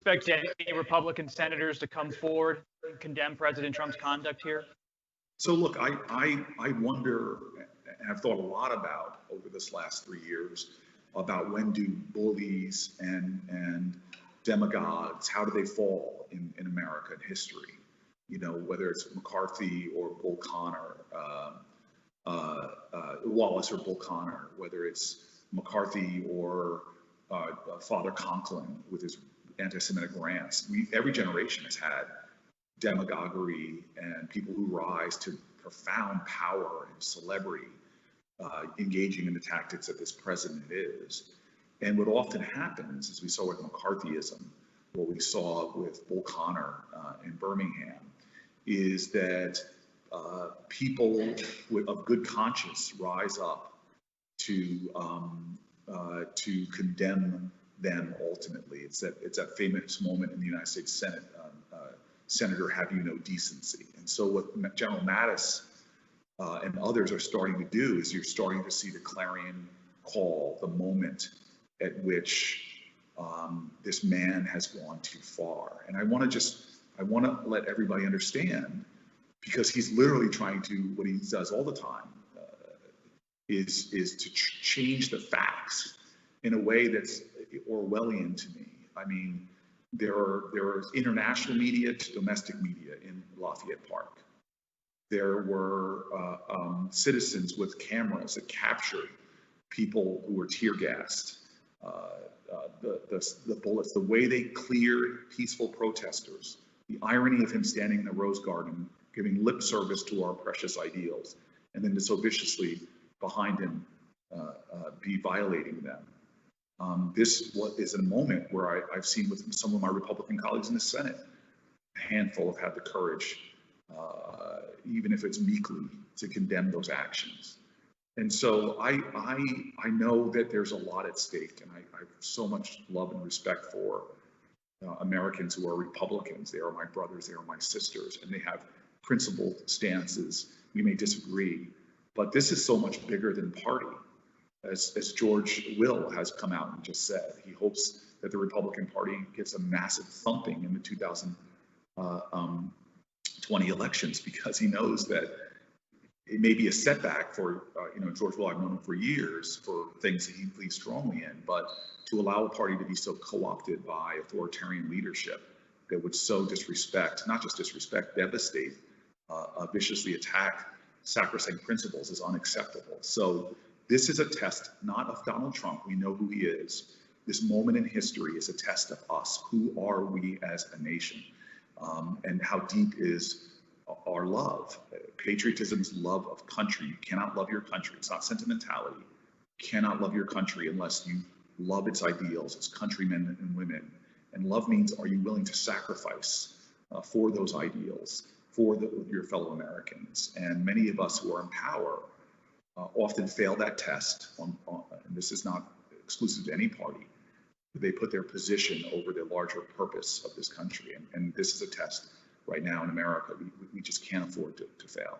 expect any Republican senators to come forward and condemn President Trump's conduct here? So look, I wonder, and I've thought a lot about over this last 3 years about when do bullies and demagogues, how do they fall in American history? You know, whether it's McCarthy or Bull Connor, Wallace or Bull Connor, whether it's McCarthy or Father Conklin with his anti-Semitic rants. Every generation has had demagoguery and people who rise to profound power and celebrity engaging in the tactics that this president is. And what often happens, as we saw with McCarthyism, what we saw with Bull Connor in Birmingham, is that people of good conscience rise up to condemn them ultimately. It's that famous moment in the United States Senate, Senator, have you no decency? And so what General Mattis and others are starting to do is you're starting to see the clarion call, the moment at which this man has gone too far. And I want to let everybody understand, because he's literally trying to, what he does all the time, is to change the facts in a way that's Orwellian to me. I mean, there is international media to domestic media in Lafayette Park. There were citizens with cameras that captured people who were tear gassed. The bullets, the way they cleared peaceful protesters, the irony of him standing in the Rose Garden, giving lip service to our precious ideals, and then to so viciously behind him be violating them. This is a moment where I've seen with some of my Republican colleagues in the Senate, a handful have had the courage, even if it's meekly, to condemn those actions. And so I know that there's a lot at stake, and I have so much love and respect for Americans who are Republicans. They are my brothers, they are my sisters, and they have principled stances. We may disagree, but this is so much bigger than party. As George Will has come out and just said, he hopes that the Republican Party gets a massive thumping in the 2020 elections, because he knows that it may be a setback for, George Will, I've known him for years for things that he believes strongly in, but to allow a party to be so co-opted by authoritarian leadership that would so disrespect, not just disrespect, devastate, viciously attack sacrosanct principles is unacceptable. So this is a test not of Donald Trump. We know who he is. This moment in history is a test of us. Who are we as a nation? And how deep is our love? Patriotism is love of country. You cannot love your country. It's not sentimentality. You cannot love your country unless you love its ideals, its countrymen and women. And love means, are you willing to sacrifice for those ideals, for your fellow Americans? And many of us who are in power often fail that test, and this is not exclusive to any party. They put their position over the larger purpose of this country, and this is a test right now in America. We just can't afford to fail.